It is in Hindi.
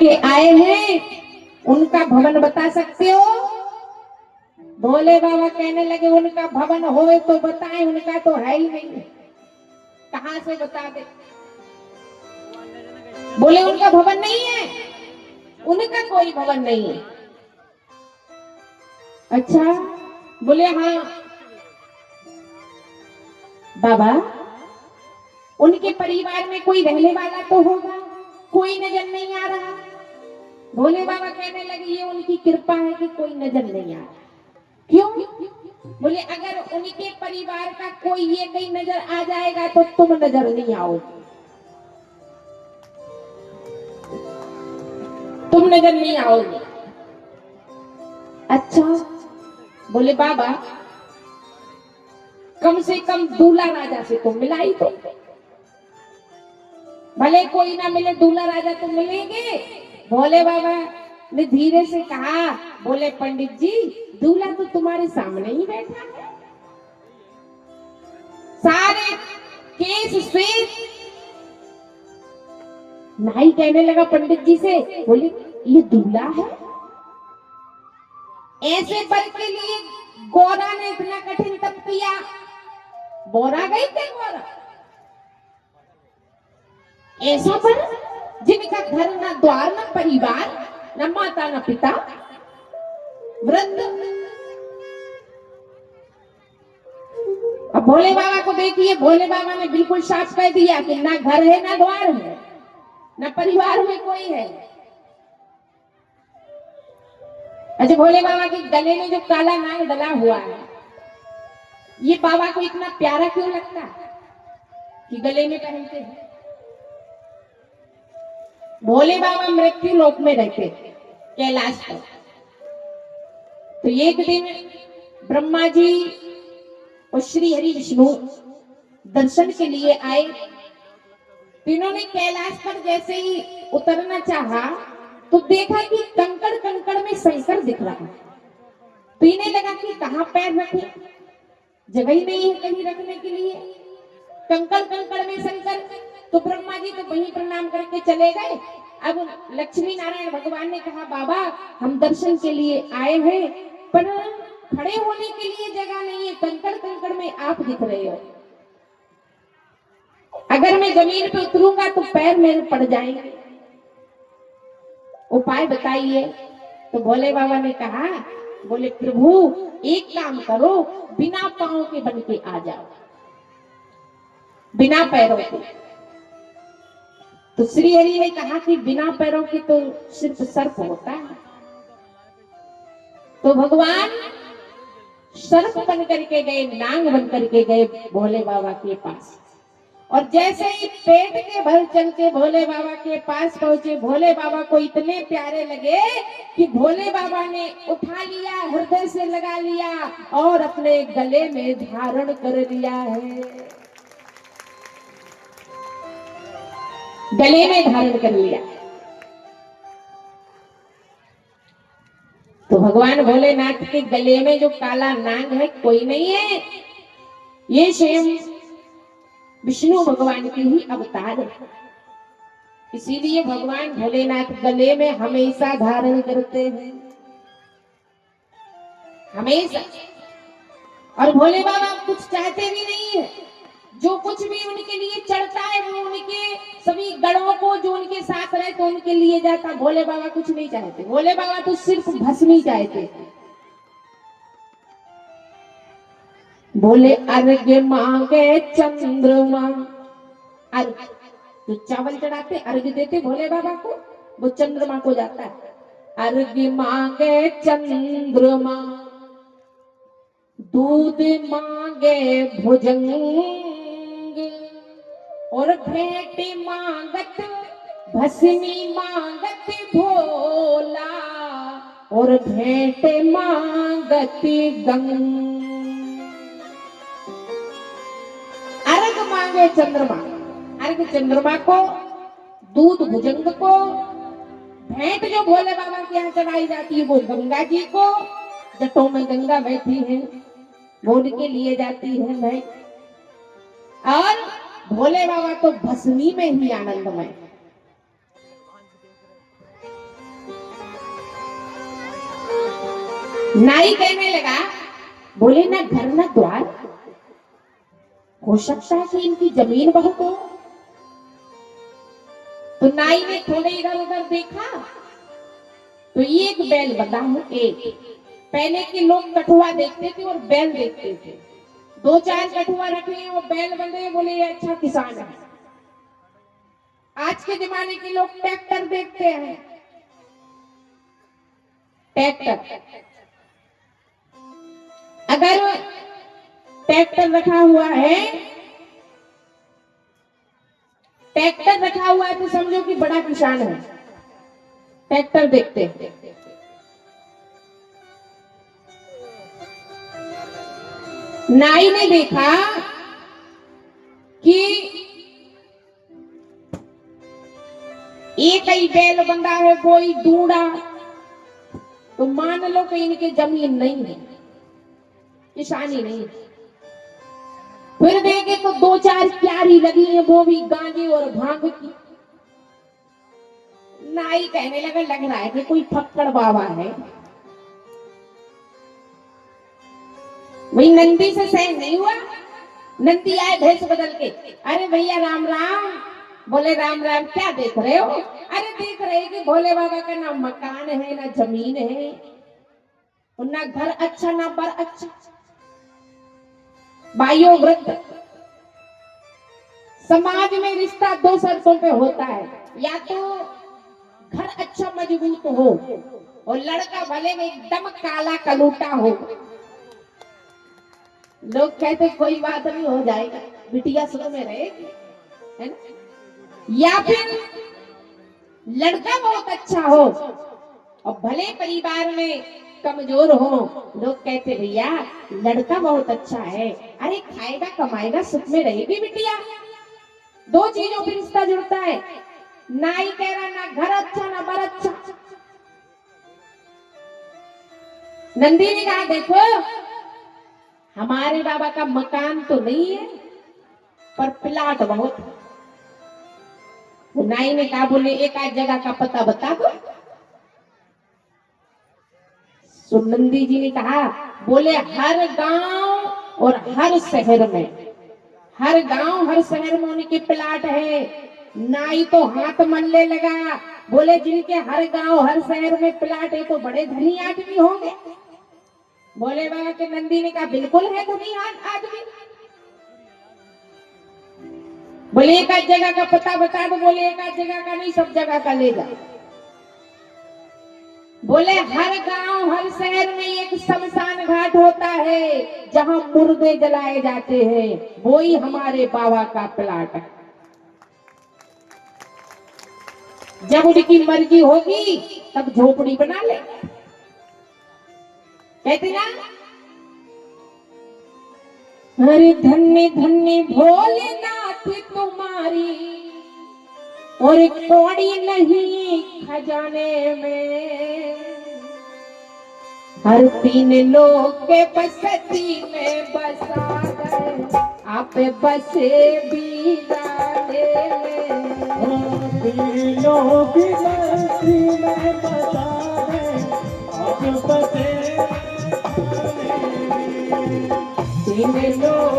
के आए हैं, उनका भवन बता सकते हो? भोले बाबा कहने लगे उनका भवन हो तो बताएं, उनका तो है ही नहीं, कहां से बता दे। बोले उनका भवन नहीं है, उनका कोई भवन नहीं है। अच्छा, बोले हाँ बाबा, उनके परिवार में कोई रहने वाला तो होगा, कोई नजर नहीं आ रहा। भोले बाबा कहने लगे ये उनकी कृपा है कि कोई नजर नहीं आ रहा। क्यों? बोले अगर उनके परिवार का कोई ये कहीं नजर आ जाएगा तो तुम नजर नहीं आओगे, तुम नजर नहीं आओगे। अच्छा, बोले बाबा कम से कम दूल्हा राजा से तो मिला ही, तो भले कोई ना मिले दूल्हा राजा तो मिलेंगे। भोले बाबा ने धीरे से कहा, बोले पंडित जी दूल्हा तो तुम्हारे सामने ही बैठा है, सारे केस से। नाई कहने लगा पंडित जी से, बोले ये दूल्हा है? ऐसे पर के लिए गौरा ने इतना कठिन तप किया, बोरा गई क्या गौरा? ऐसा पर जिनका घर ना द्वार ना परिवार, ना माता ना पिता, वृद्ध। अब भोले बाबा को देखिए, भोले बाबा ने बिल्कुल साफ कह दिया कि ना घर है ना द्वार है ना परिवार में कोई है। अच्छा, भोले बाबा के गले में जो काला नाग डला हुआ है, ये बाबा को इतना प्यारा क्यों लगता है कि गले में पहनते हैं? भोले बाबा मृत्यु लोक में रहते कैलाश पर। तो एक दिन ब्रह्मा जी और श्री हरि विष्णु दर्शन के लिए आए। तीनों ने कैलाश पर जैसे ही उतरना चाहा तो देखा कि कंकड़ कंकड़ में शंकर दिख रहा है। पीने लगा कि कहां पैर रखे, जगह ही नहीं है कहीं रखने के लिए, कंकड़ कंकड़ में शंकर। तो ब्रह्मा जी तो वहीं प्रणाम करके चले गए। अब लक्ष्मी नारायण भगवान ने कहा बाबा हम दर्शन के लिए आए हैं, पर खड़े होने के लिए जगह नहीं है, कंकड़ कंकड़ में आप दिख रहे हो, अगर मैं जमीन पे उतरूंगा तो पैर मेरे पड़ जाएंगे, उपाय बताइए। तो भोले बाबा ने कहा, बोले प्रभु एक काम करो, बिना पांव के बन के आ जाओ, बिना पैरों के। तो श्री हरि ने कहा कि बिना पैरों के तो सिर्फ सर्प होता है। तो भगवान सर्प बन करके गए, नांग बन करके गए भोले बाबा के पास। और जैसे ही पेट के भर चल के भोले बाबा के पास पहुंचे, भोले बाबा को इतने प्यारे लगे कि भोले बाबा ने उठा लिया, हृदय से लगा लिया और अपने गले में धारण कर लिया है, गले में धारण कर लिया। तो भगवान भोलेनाथ के गले में जो काला नाग है कोई नहीं है, ये स्वयं विष्णु भगवान की ही अवतार है। इसीलिए भगवान भोलेनाथ गले में हमेशा धारण करते हैं, हमेशा। और भोले बाबा कुछ चाहते भी नहीं है, जो कुछ भी उनके लिए चढ़ता है वो उनके सभी गणों को जो उनके साथ रहे तो उनके लिए जाता। भोले बाबा कुछ नहीं चाहते, भोले बाबा तो सिर्फ भस्म ही चाहते। बोले अर्घ्य मांगे चंद्रमा, अर्घ जो चावल चढ़ाते अर्घ्य देते भोले बाबा को, वो चंद्रमा को जाता है। अर्घ्य मांगे चंद्रमा, दूध मांगे भुजंग, और भेंट मांगत भस्मी मांगत भोला, और भेंट मांगत गंग। अर्घ मांगे चंद्रमा, अर्घ चंद्रमा को, दूध भुजंग को, भेंट जो भोले बाबा के यहाँ चढ़ाई जाती है वो गंगा जी को, जटों में गंगा बैठी है वो उनके लिए जाती है भेंट। और भोले बाबा तो भस्मी में ही आनंदमय। नाई कहने लगा, बोले ना घर ना द्वार, हो सकता है कि इनकी जमीन बहुत हो। तो नाई ने थोड़े इधर उधर देखा तो एक बैल बंधा है। एक पहले के लोग कठुआ देखते थे और बैल देखते थे। दो चार कठुआ रखे हैं और बैल बंधे, बोले ये अच्छा किसान है। आज के जमाने के लोग ट्रैक्टर देखते हैं, ट्रैक्टर। अगर ट्रैक्टर रखा हुआ है, ट्रैक्टर रखा हुआ है तो समझो कि बड़ा किसान है, ट्रैक्टर देखते हैं। नाई ने देखा कि एक ही बैल बंधा है, कोई ढूंढा तो मान लो कि इनके जमीन नहीं है, किसानी नहीं। फिर देखे तो दो चार क्यारी लगी है, वो भी गांजे और भांग की। नाई कहने लगा, लग रहा है कि कोई फक्कड़ बाबा है। वही नंदी से सहन नहीं हुआ, नंदी आए भेष बदल के, अरे भैया राम राम। बोले राम राम, क्या देख रहे हो? अरे देख रहे कि भोले बाबा का ना मकान है ना जमीन है, और ना घर अच्छा ना बर अच्छा। भाइयों वृद्ध, समाज में रिश्ता दो शर्तों पे होता है, या तो घर अच्छा मजबूत हो और लड़का भले में एकदम काला कलूटा हो। लोग कहते कोई बात नहीं, हो जाएगा, बिटिया सुनो में रहेगी, है ना। या फिर लड़का बहुत अच्छा हो और भले परिवार में कमजोर हो। लोग कहते भैया लड़का बहुत अच्छा है, अरे खाएगा कमाएगा सुख में रहेगी बिटिया। दो चीजों पर रिश्ता जुड़ता है। नाई कह रहा ना घर अच्छा ना बर अच्छा। नंदी ने कहा देखो हमारे बाबा का मकान तो नहीं है पर प्लाट बहुत है। तो नाई ने कहा, बोले एक आध जगह का पता बता दो। तो नंदी जी ने कहा, बोले हर गांव और हर शहर में, हर गांव हर शहर में उनके प्लाट है। नाई तो हाथ मलने लगा, बोले जिनके हर गांव हर शहर में प्लाट है तो बड़े धनी आदमी होंगे। बोले बाबा के नंदी ने कहा, बिल्कुल है धनी आदमी। बोले एक आध जगह का पता बता दो। बोले एक आध जगह का नहीं, सब जगह का ले जाओ। बोले हर गांव हर शहर में एक शमशान घाट होता है जहां मुर्दे जलाए जाते हैं, वो ही हमारे बाबा का प्लाट है। जब उनकी मर्जी होगी तब झोपड़ी बना ले। कहते ना, अरे धन्य धन्य भोलेनाथ तुम्हारी, और कौड़ी नहीं खजाने में। हर तीन लोग के बसती में बसा गए, आप बसे बीराने में। तीन लोग की बस्ती में बसा गए, आप बसे तीन लोग